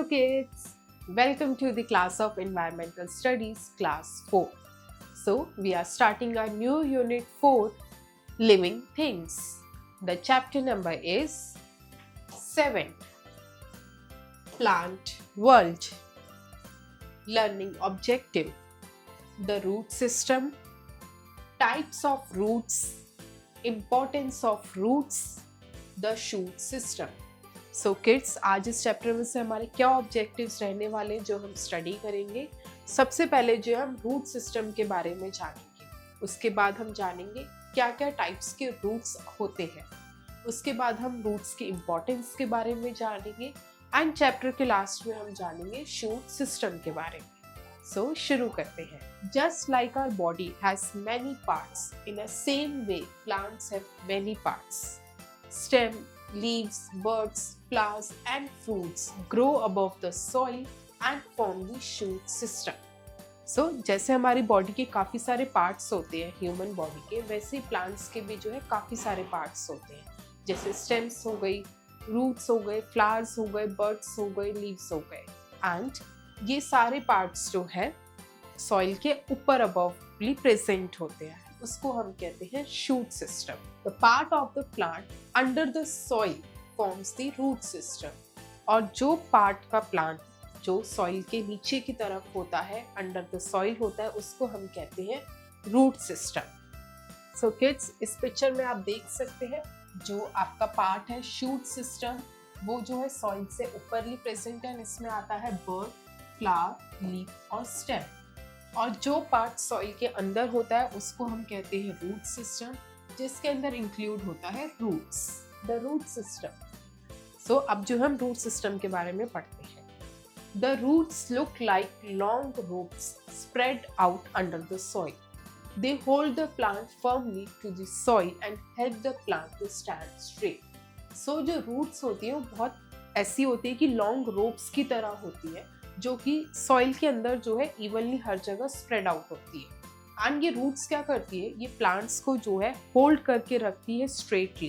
Hello kids, welcome to the class of Environmental Studies, class 4. So we are starting our new unit 4, Living Things. The chapter number is 7, Plant World. Learning objective, the root system, types of roots, importance of roots, the shoot system. So kids, आज इस chapter में से हमारे क्या objectives रहने वाले जो हम स्टडी करेंगे। सबसे पहले जो हम रूट सिस्टम के बारे में जानेंगे, उसके बाद हम जानेंगे क्या क्या टाइप्स के रूट्स होते हैं, उसके बाद हम रूट्स की इम्पोर्टेंस के बारे में जानेंगे एंड चैप्टर के लास्ट में हम जानेंगे शूट सिस्टम के बारे में। सो शुरू करते हैं। Just like our body has many parts, in a same way plants have many parts. Stem, leaves, birds, flowers and fruits grow above the soil and form the shoot system. So, जैसे हमारी body के काफ़ी सारे parts होते हैं human body के, वैसे ही plants के भी जो है काफ़ी सारे पार्ट्स होते हैं। जैसे स्टेम्स हो गई, रूट्स हो गए, फ्लावर्स हो गए, बर्ड्स हो गए, लीव्स हो गए एंड ये सारे पार्ट्स जो है सॉइल के ऊपर अबवली प्रेजेंट होते हैं, उसको हम कहते हैं shoot system. The part of the plant under the soil forms the root system. और जो पार्ट का प्लांट जो सॉइल के नीचे की तरफ होता है, अंडर द सॉइल होता है, उसको हम कहते हैं रूट सिस्टम। सो किड्स, इस पिक्चर में आप देख सकते हैं जो आपका पार्ट है शूट सिस्टम, वो जो है सॉइल से ऊपरली प्रेजेंट है। इसमें आता है बर्ड, फ्लावर, लीफ और स्टेम। और जो पार्ट सॉइल के अंदर होता है उसको हम कहते हैं रूट सिस्टम, जिसके अंदर इंक्लूड होता है रूट्स, द रूट सिस्टम। सो अब जो हम रूट सिस्टम के बारे में पढ़ते हैं। The roots look like long ropes spread out under the soil. They hold the plant firmly to the soil and help the plant to stand straight. So जो roots होती है वो बहुत ऐसी होती है कि लॉन्ग रोप्स की तरह होती है, जो कि सॉइल के अंदर जो है इवनली हर जगह स्प्रेड आउट होती है। एंड ये रूट्स क्या करती है, ये प्लांट्स को जो है होल्ड करके रखती है स्ट्रेटली,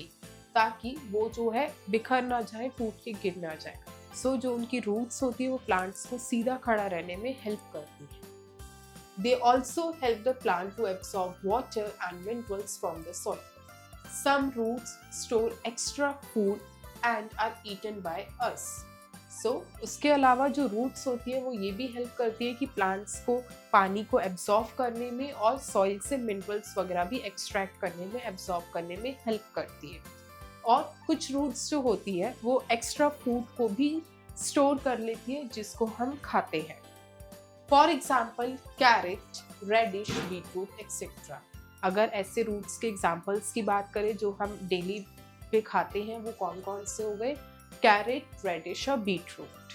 ताकि वो जो है बिखर ना जाए, टूट के गिर ना जाए। सो जो उनकी रूट्स होती है वो प्लांट्स को सीधा खड़ा रहने में हेल्प करती है। They also help the plant to absorb water and minerals from the soil. Some roots store extra food and are eaten by us. उसके अलावा जो रूट्स होती है वो ये भी हेल्प करती है कि प्लांट्स को पानी को एब्जॉर्ब करने में और सॉइल से मिनरल्स वगैरह भी एक्सट्रैक्ट करने में, एब्जॉर्ब करने में हेल्प करती है। और कुछ रूट्स जो होती है वो एक्स्ट्रा फूड को भी स्टोर कर लेती है, जिसको हम खाते हैं। For example carrot, radish, beetroot etcetera. अगर ऐसे रूट्स के एग्जाम्पल्स की बात करें जो हम डेली पे खाते हैं, वो कौन कौन से हो गए? Carrot, radish or beetroot.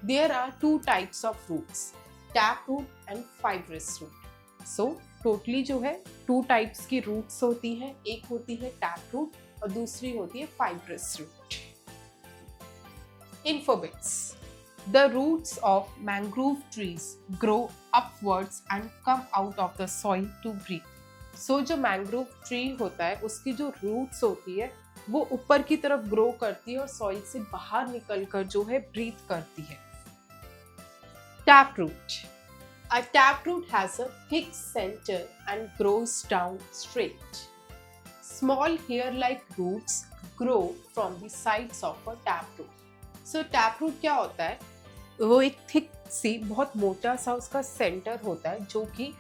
There are two types of roots, taproot and fibrous root. So totally जो है 2 types की roots होती हैं, एक होती है taproot और दूसरी होती है fibrous root. Info bits. The roots of mangrove trees grow upwards and come out of the soil to breathe. So जो mangrove tree होता है उसकी जो roots होती है वो ऊपर की तरफ ग्रो करती है और सॉइल से बाहर निकलकर जो है ब्रीथ करती है। Taproot. A taproot has a thick center and grows down straight. Small hair-like roots grow from the sides of a taproot. So taproot क्या होता है? वो एक थिक सी, बहुत मोटा सा उसका सेंटर होता है जो कि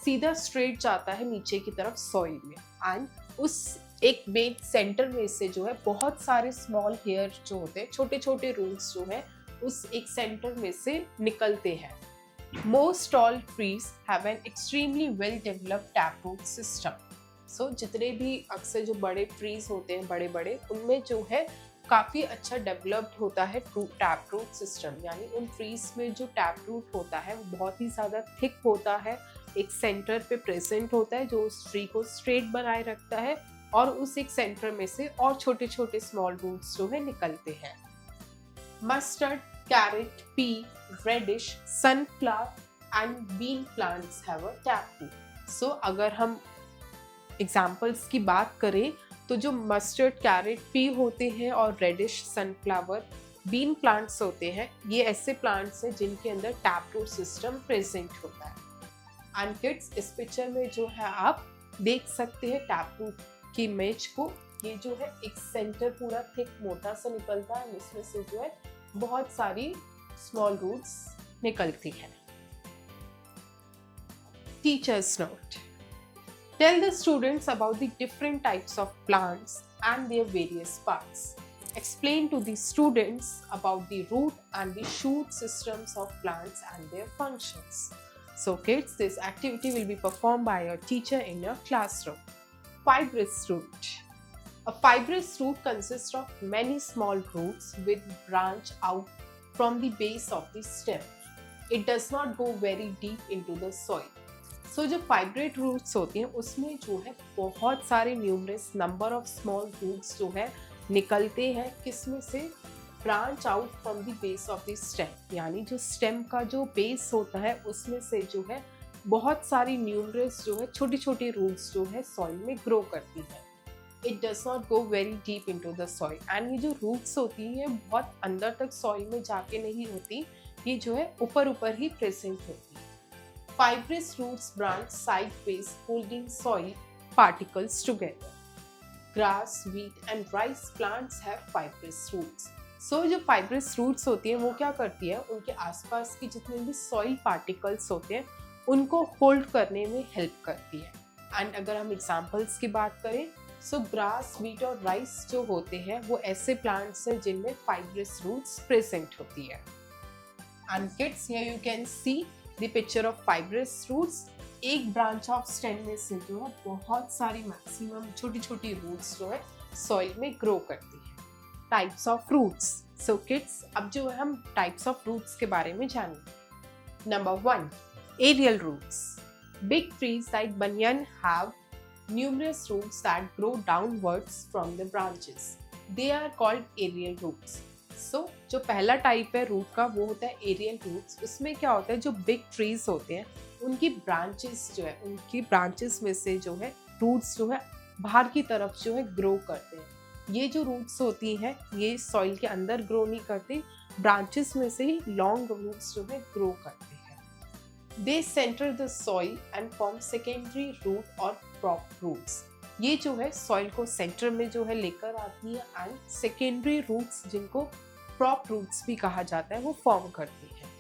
सीधा स्ट्रेट जाता है नीचे की तरफ सॉइल में, एंड उस एक मेन सेंटर में से जो है बहुत सारे स्मॉल हेयर जो होते हैं, छोटे छोटे रूट्स जो है उस एक सेंटर में से निकलते हैं। Most all trees have an extremely well developed taproot system. So जितने भी अक्सर जो बड़े ट्रीज होते हैं, बड़े बड़े, उनमें जो है काफ़ी अच्छा डेवलप्ड होता है टैपरूट सिस्टम। यानी उन ट्रीज में जो टैपरूट होता है वो बहुत ही ज़्यादा थिक होता है, एक सेंटर पे प्रेजेंट होता है जो उस ट्री को स्ट्रेट बनाए रखता है, और उस एक सेंटर में से और छोटे छोटे स्मॉल रूट्स जो है निकलते हैं। Mustard, carrot, pea, radish, sunflower and bean plants have a taproot. So अगर हम एग्जाम्पल्स की बात करें तो जो मस्टर्ड, कैरेट, पी होते हैं और रेडिश, सनफ्लावर बीन प्लांट्स होते हैं, ये ऐसे प्लांट्स हैं जिनके अंदर टैप रूट सिस्टम प्रेजेंट होता है। एंड किड्स, इस पिक्चर में जो है आप देख सकते हैं टैप रूट की इमेज को। ये जो है एक सेंटर पूरा थिक मोटा सा निकलता है, इसमें से जो है बहुत सारी स्मॉल रूट्स निकलती हैं। Teachers note: Tell the students about the different types of plants and their various parts. Explain to the students about the root and the shoot systems of plants and their functions. So kids, this activity will be performed by your teacher in your classroom. Fibrous root. A fibrous root consists of many small roots which branch out from the base of the stem. It does not go very deep into the soil. सो जो fibrate roots होती हैं उसमें जो है बहुत सारे numerous number of small roots जो है निकलते हैं, किसमें से? Branch out from the base of the stem, यानी जो स्टेम का जो बेस होता है उसमें से जो है बहुत सारी न्यूमरस जो है छोटी छोटी रूट्स जो है सॉइल में ग्रो करती है। It does not go very deep into the soil. And ये जो रूट्स होती हैं ये बहुत अंदर तक सॉइल में जाके नहीं होती, ये जो है ऊपर ऊपर ही प्रेजेंट होती है। Fibrous roots branch sideways, holding soil particles together. Grass, wheat, and rice plants have fibrous roots. So जो fibrous roots होती हैं वो क्या करती है, उनके आसपास की जितने भी soil particles होते हैं उनको hold करने में help करती है। And अगर हम examples की बात करें, so grass, wheat और rice जो होते हैं वो ऐसे plants हैं जिनमें fibrous roots present होती है। And kids, here you can see the picture of fibrous roots. एक ब्रांच ऑफ स्टेम में से जो है बहुत सारी मैक्सिमम छोटी छोटी रूट्स जो है सॉइल में ग्रो करती है। Types of roots. So kids, अब जो है हम टाइप्स ऑफ रूट्स के बारे में जानेंगे। Number 1, aerial roots. Big trees like banyan have numerous roots that grow downwards from the branches. They are called aerial roots. सो जो पहला टाइप है रूट का वो होता है एरियल रूट्स। उसमें क्या होता है, जो बिग ट्रीज होते हैं उनकी ब्रांचेस जो है, उनकी ब्रांचेस में से जो है रूट्स जो है बाहर की तरफ जो है ग्रो करते हैं। ये जो रूट्स होती हैं ये सॉइल के अंदर ग्रो नहीं करती, ब्रांचेस में से ही लॉन्ग रूट्स जो है ग्रो करते हैं। They centre the soil and form secondary root और प्रॉप रूट्स। ये जो है सॉइल को सेंटर में जो है लेकर आती है एंड सेकेंडरी रूट्स, जिनको प्रॉप रूट्स भी कहा जाता है, वो फॉर्म करती है।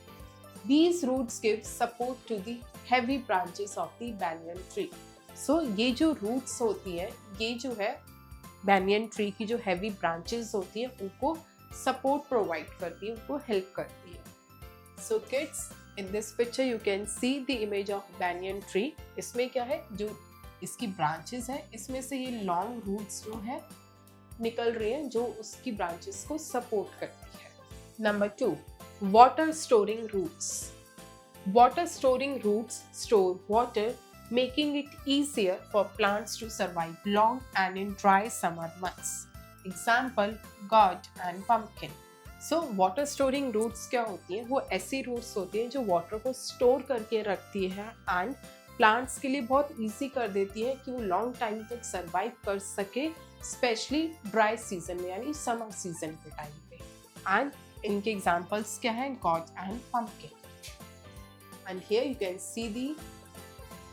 These roots give support to the heavy branches of the banyan tree. So ये जो रूट्स होती है ये जो है banyan tree की जो heavy branches होती है उनको सपोर्ट प्रोवाइड करती है, उनको हेल्प करती है। So kids, in this picture you can see the image of banyan tree. इसमें क्या है, जो इसकी ब्रांचेस है इसमें से ये लॉन्ग रूट्स जो है निकल रही हैं जो उसकी ब्रांचेस को सपोर्ट करती है। Number 2, water storing roots. Water storing roots store water, making it easier for plants to survive long and in dry summer months. Example, gourd and pumpkin. So water storing roots क्या होती हैं, वो ऐसी roots होती हैं जो water को store करके रखती है एंड प्लांट्स के लिए बहुत इजी कर देती है कि वो लॉन्ग टाइम तक सर्वाइव कर सके, स्पेशली ड्राई सीजन में यानी समर सीजन के टाइम पे। एंड इनके एग्जांपल्स क्या हैं, gourd and pumpkin. And here you can see the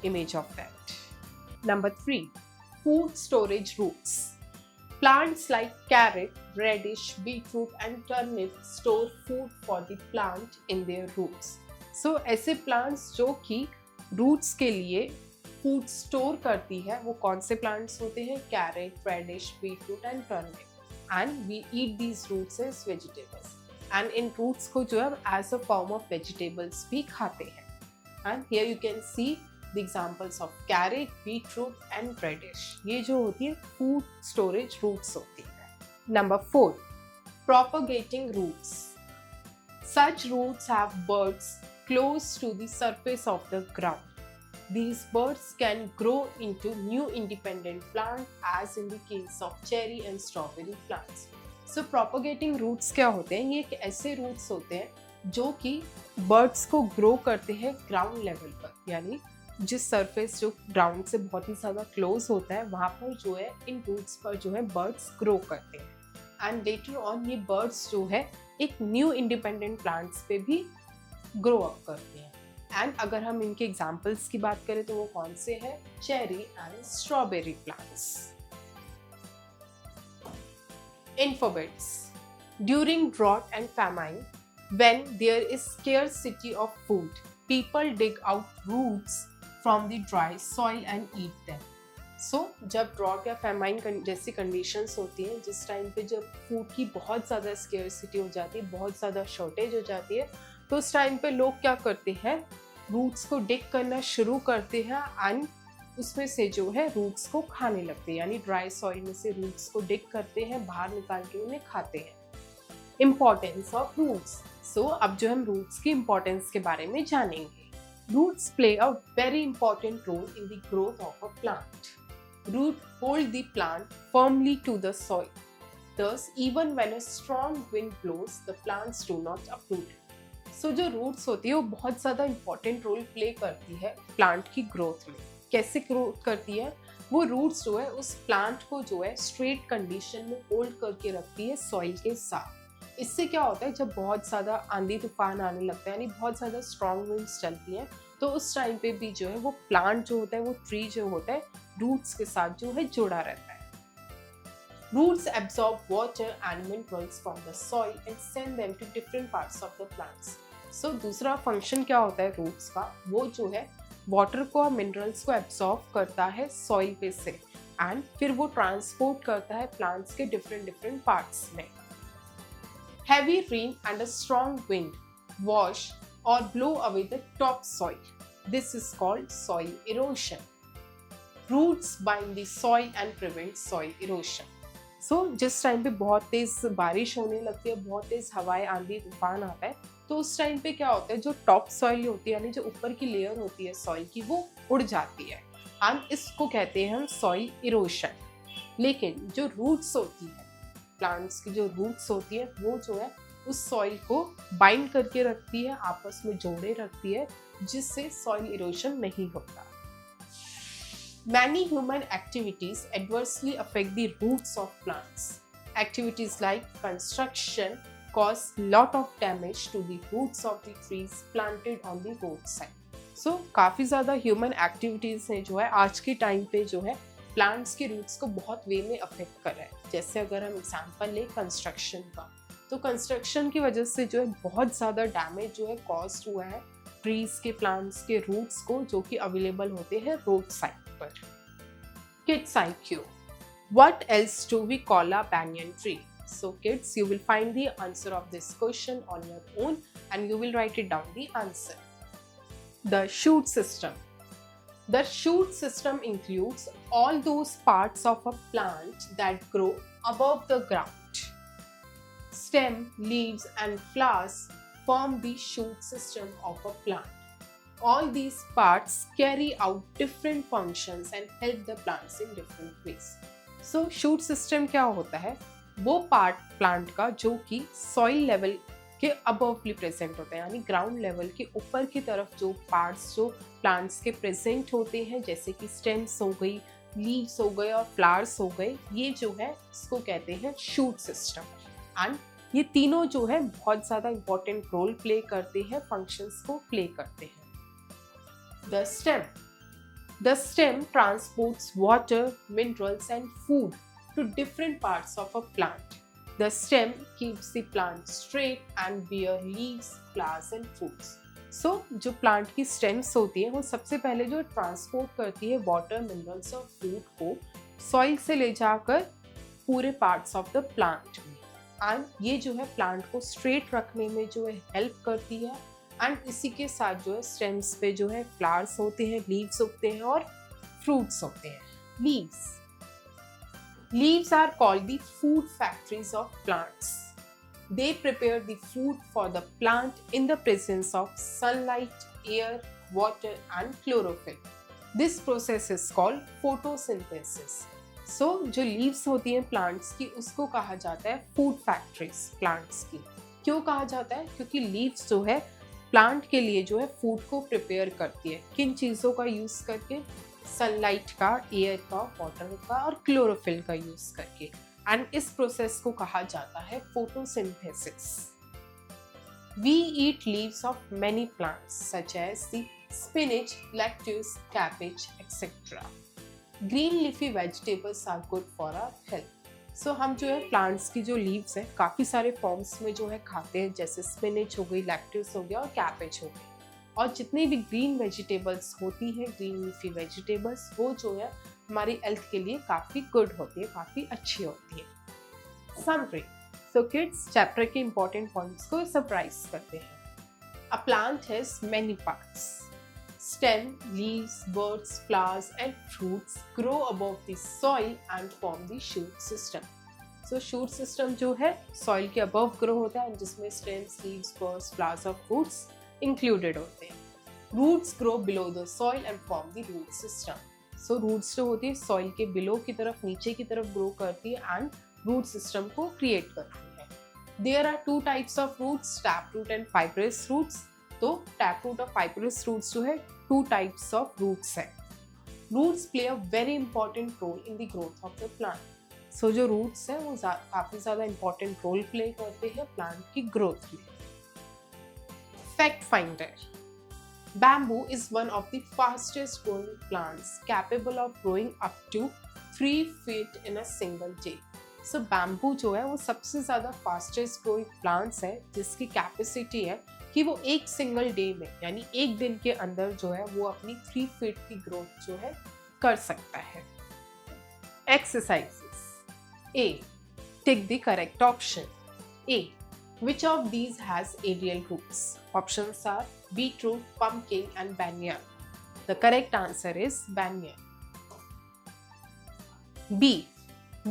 image of that. Number 3, food storage roots. Plants like carrot, radish, beetroot and turnip store food for the plant in their roots. So ऐसे plants जो कि roots के लिए food store करती है वो कौन से plants होते हैं, carrot, radish, beetroot and turnip. And we eat these roots as vegetables. And in roots को जो है as a form of vegetables भी खाते हैं. And here you can see the examples of carrot, beetroot and radish. ये जो होती है food storage roots होती है। Number 4, propagating roots. Such roots have buds close to the surface of the ground. These buds can grow into new independent plants as in the case of cherry and strawberry plants. So propagating roots क्या होते हैं, ये एक ऐसे roots होते हैं जो कि birds को grow करते हैं ground level पर, यानी जिस सरफेस जो ग्राउंड से बहुत ही ज़्यादा क्लोज होता है वहाँ पर जो है इन रूट्स पर जो है बर्ड्स ग्रो करते हैं। एंड लेटर ऑन ये बर्ड्स जो है एक न्यू इंडिपेंडेंट प्लांट्स पे भी ग्रो अप करते हैं। एंड अगर हम इनके एग्जाम्पल्स की बात करें तो वो कौन से हैं? Cherry and strawberry plants. Infobits. During drought and famine, when there is scarcity of food, people dig out roots from the dry soil and eat them. So, जब ड्रॉट या फैमाइन जैसी कंडीशंस होती हैं, जिस टाइम पे जब food की बहुत ज़्यादा स्केर्सिटी हो जाती है, बहुत ज़्यादा शॉर्टेज हो जाती है, तो उस टाइम पे लोग क्या करते हैं? रूट्स को डिग करना शुरू करते हैं एंड उसमें से जो है रूट्स को खाने लगते हैं, यानी ड्राई सॉइल में से रूट्स को डिग करते हैं, बाहर निकाल के उन्हें खाते हैं। Importance of roots. सो अब जो हम रूट्स की इम्पोर्टेंस के बारे में जानेंगे। Roots play a very important role in the growth of a plant. Root hold the plant firmly to the soil. Thus, even when a strong wind blows, the plants do not uproot. So, जो roots होती है वो बहुत ज़्यादा important role play करती है plant की growth में। कैसे ग्रोथ करती है? वो रूट्स जो है उस प्लांट को जो है स्ट्रेट कंडीशन में होल्ड करके रखती है सॉइल के साथ। इससे क्या होता है, जब बहुत ज़्यादा आंधी तूफान आने लगता है, यानी बहुत ज़्यादा स्ट्रॉन्ग विंड्स चलती हैं, तो उस टाइम पे भी जो है वो प्लांट जो होता है, वो ट्री जो होता है, रूट्स के साथ जो है जुड़ा रहता है। Roots absorb water and minerals from the soil and send them to different parts of the plants. So दूसरा फंक्शन क्या होता है रूट्स का? वो जो है वाटर को और मिनरल्स को एब्जॉर्ब करता है सॉइल पे से एंड फिर वो ट्रांसपोर्ट करता है प्लांट्स के डिफरेंट पार्ट्स में। Heavy rain and a strong wind wash or blow away the top soil. This is called soil erosion. Roots bind the soil and prevent soil erosion. So, जिस time पे बहुत तेज बारिश होने लगती है, बहुत तेज हवाएं, आंधी तूफान आता है, तो उस टाइम पे क्या होता है, जो टॉप सॉइल होती है, यानी जो ऊपर की लेयर होती है सॉइल की, वो उड़ जाती है एंड इसको कहते हैं हम सॉइल इरोशन। लेकिन जो रूट्स होती है, प्लांट्स की जो रूट्स होती है, वो जो है उस सॉइल को बाइंड करके रखती है, आपस में जोड़े रखती है, जिससे सॉइल इरोशन नहीं होता। Many human activities adversely affect the roots of plants. Activities like construction cause lot of damage to the roots of the trees planted on the roadside. So काफ़ी ज़्यादा ह्यूमन एक्टिविटीज़ हैं जो है आज के time पे जो है प्लांट्स के रूट्स को बहुत वे में अफेक्ट कर रहा है। जैसे अगर हम एग्जांपल लें कंस्ट्रक्शन का, तो कंस्ट्रक्शन की वजह से जो है बहुत ज़्यादा डैमेज जो है कॉज हुआ है ट्रीज के, प्लांट्स के रूट्स को, जो कि अवेलेबल होते हैं रोड साइड पर। Kids IQ. What else do we call a banyan tree? So kids, you will find the answer of this question on your own and you will write it down the answer. The shoot system. The shoot system includes all those parts of a plant that grow above the ground. Stem, leaves and flowers form the shoot system of a plant. All these parts carry out different functions and help the plants in different ways. So shoot system क्या होता है? वो part plant का जो कि soil level के अबवली present होता है, यानी ग्राउंड लेवल के ऊपर की तरफ जो पार्ट्स जो प्लांट्स के प्रेजेंट होते हैं, जैसे कि स्टेम्स हो गई, लीव्स हो गए और फ्लावर्स हो गए, ये जो है इसको कहते हैं शूट सिस्टम। एंड ये तीनों जो है बहुत ज़्यादा इंपॉर्टेंट रोल प्ले करते हैं, फंक्शंस को प्ले करते हैं। The stem. The stem transports water, minerals and food to different parts of a plant. The stem keeps the plant straight and bear leaves, flowers and fruits. So, जो plant की stems होती है वो सबसे पहले जो ट्रांसपोर्ट करती है वाटर, मिनरल्स और फूड को सॉइल से ले जाकर पूरे पार्ट्स ऑफ द प्लांट में, एंड ये जो है प्लांट को स्ट्रेट रखने में जो है हेल्प करती है। एंड इसी के साथ जो है स्टेम्स पे जो है फ्लावर्स होते हैं, लीव्स उगते हैं और फ्रूट्स होते हैं। Leaves are called the food factories of plants. They prepare the food for the plant in the presence of sunlight, air, water and chlorophyll. This process is called photosynthesis. So जो leaves होती हैं plants की, उसको कहा जाता है food factories plants की। क्यों कहा जाता है? क्योंकि लीव्स जो है प्लांट के लिए जो है फूड को प्रिपेयर करती है। किन चीज़ों का यूज़ करके? सनलाइट का, एयर का, वाटर का और क्लोरोफिल का यूज़ करके। एंड इस प्रोसेस को कहा जाता है photosynthesis. We eat leaves of many plants such as the spinach, lettuce, cabbage etcetera. Green leafy vegetables are good for our health. So हम जो है प्लांट्स की जो लीव्स है काफ़ी सारे फॉर्म्स में जो है खाते हैं, जैसे स्पिनच हो गई, लेट्यूस हो गया और कैबेज हो गई। और जितनी भी ग्रीन वेजिटेबल्स होती हैं, ग्रीन लीफी वेजिटेबल्स, वो जो है हमारी हेल्थ के लिए काफ़ी गुड होती है, काफ़ी अच्छी होती है। समरी। सो किड्स, चैप्टर के इंपॉर्टेंट पॉइंट्स को सरप्राइज करते हैं। A plant has many parts. Stem, leaves, buds, flowers and fruits grow above the soil and form the shoot system. So shoot system जो है soil के above grow होता है, जिसमें stems, leaves, buds, flowers और fruits included होते हैं. Roots grow below the soil and form the root system. So roots जो होती है soil के below की तरफ, नीचे की तरफ grow करती है and root system को create करती है. There are two types of roots, taproot and fibrous roots. तो टैप रूट और फाइब्रस रूट्स जो है टू टाइप्स ऑफ रूट्स है। Roots play a very important role in the growth of the plant. So जो roots है वो काफी ज्यादा इंपॉर्टेंट रोल प्ले करते हैं प्लांट की ग्रोथ में। Fact finder. Bamboo is one of the fastest growing plants capable of growing up to 3 feet in a single day. So bamboo जो है वो सबसे ज्यादा फास्टेस्ट ग्रोइंग प्लांट्स है, जिसकी कैपेसिटी है कि वो एक सिंगल डे में यानी एक दिन के अंदर जो है वो अपनी 3 feet की ग्रोथ जो है कर सकता है। Exercises. A, tick the correct option. A, which of these has aerial roots? Options are beetroot, pumpkin and banyan. The correct answer is banyan. B,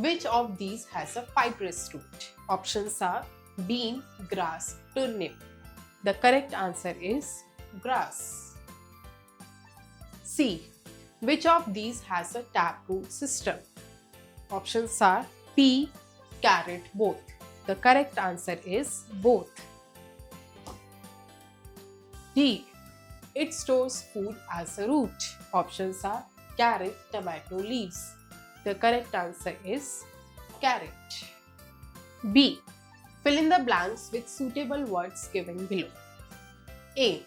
which of these has a fibrous root? Options are bean, grass, turnip. The correct answer is grass. C, which of these has a taproot system? Options are pea, carrot, both. The correct answer is both. D, it stores food as a root. Options are carrot, tomato, leaves. The correct answer is carrot. B, fill in the blanks with suitable words given below. A,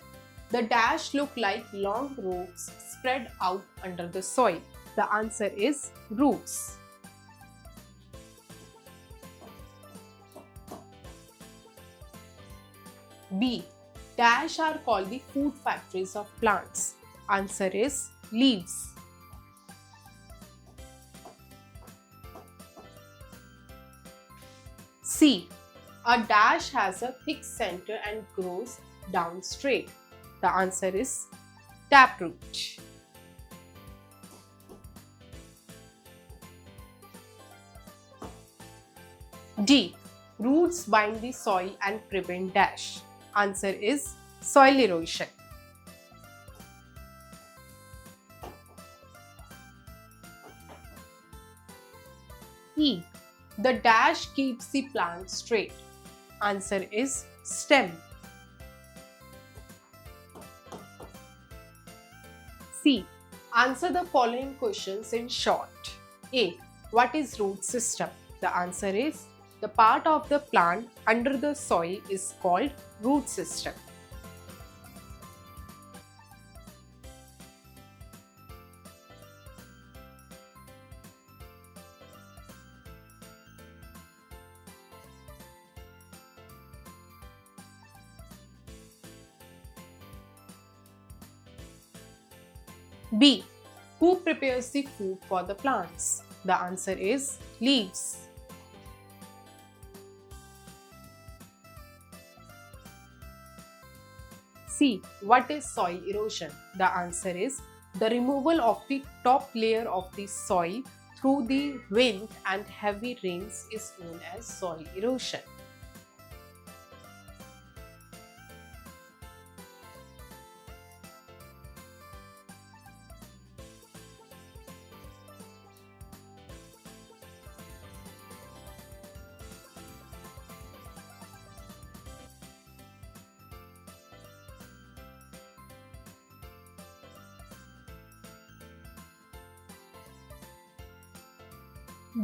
the dash look like long ropes spread out under the soil. The answer is roots. B, dash are called the food factories of plants. Answer is leaves. C, a dash has a thick center and grows down straight. The answer is taproot. D, roots bind the soil and prevent dash. Answer is soil erosion. E, the dash keeps the plant straight. Answer is stem. C, answer the following questions in short. A, what is root system? The answer is the part of the plant under the soil is called root system. B, who prepares the food for the plants? The answer is leaves. C, what is soil erosion? The answer is the removal of the top layer of the soil through the wind and heavy rains is known as soil erosion.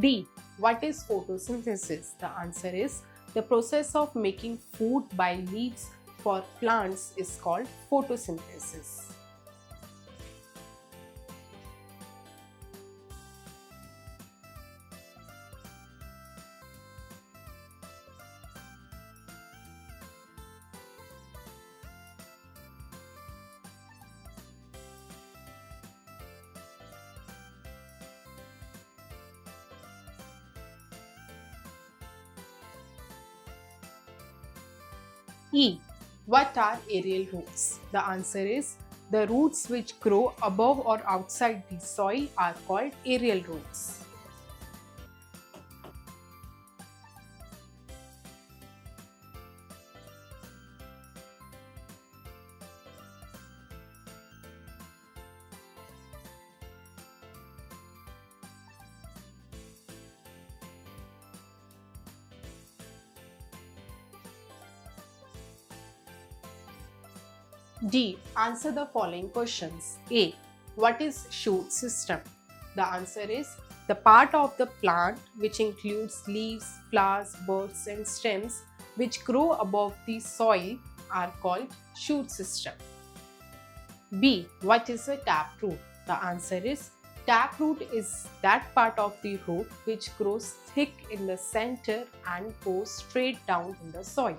D, what is photosynthesis? The answer is the process of making food by leaves for plants is called photosynthesis. E. What are aerial roots? The answer is the roots which grow above or outside the soil are called aerial roots. D. Answer the following questions. A. What is shoot system? The answer is the part of the plant which includes leaves, flowers, buds and stems which grow above the soil are called shoot system. B. What is a taproot? The answer is taproot is that part of the root which grows thick in the center and goes straight down in the soil.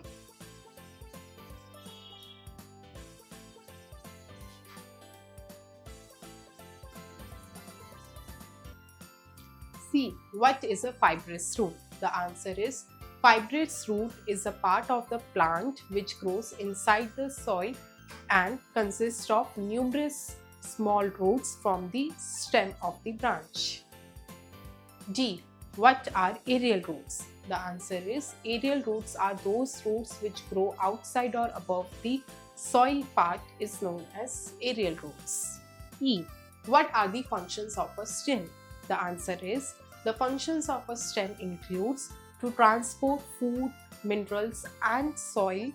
C. What is a fibrous root? The answer is fibrous root is a part of the plant which grows inside the soil and consists of numerous small roots from the stem of the branch. D. What are aerial roots? The answer is aerial roots are those roots which grow outside or above the soil part is known as aerial roots. E. What are the functions of a stem? The answer is the functions of a stem includes to transport food, minerals and soil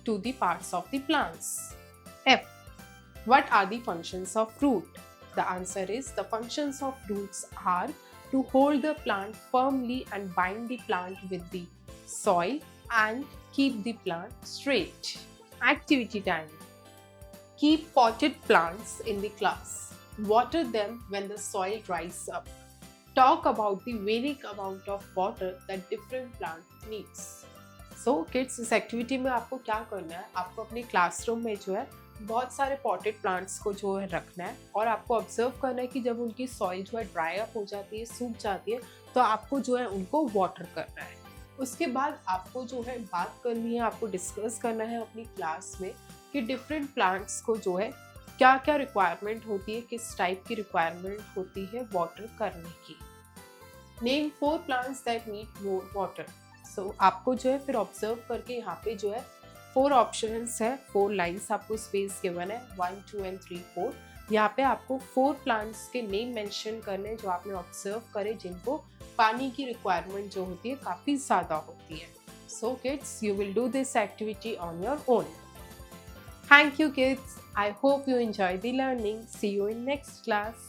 to the parts of the plants. F. What are the functions of root? The answer is the functions of roots are to hold the plant firmly and bind the plant with the soil and keep the plant straight. Activity time. Keep potted plants in the class. Water them when the soil dries up. Talk about the varying amount of water that different plant needs. So kids, इस activity में आपको क्या करना है, आपको अपने classroom में जो है बहुत सारे पॉटेड प्लांट्स को जो है रखना है और आपको ऑब्जर्व करना है कि जब उनकी सॉइल जो है ड्राई अप हो जाती है, सूख जाती है, तो आपको जो है उनको वाटर करना है. उसके बाद आपको जो है बात करनी है, आपको डिस्कस करना है अपनी क्लास में कि डिफरेंट प्लांट्स को जो है क्या क्या रिक्वायरमेंट होती है, किस टाइप की रिक्वायरमेंट होती है वाटर करने की. Name 4 plants that need more water. So आपको जो है फिर ऑब्जर्व करके यहाँ पे जो है 4 ऑप्शंस है, 4 लाइंस आपको स्पेस गिवन है 1, 2 एंड 3, 4. यहाँ पे आपको 4 प्लांट्स के नेम मेंशन करने जो आपने ऑब्जर्व करे जिनको पानी की रिक्वायरमेंट जो होती है काफ़ी ज़्यादा होती है. So kids, you will do this activity on your own. Thank you kids. I hope you enjoy the learning. See you in next class.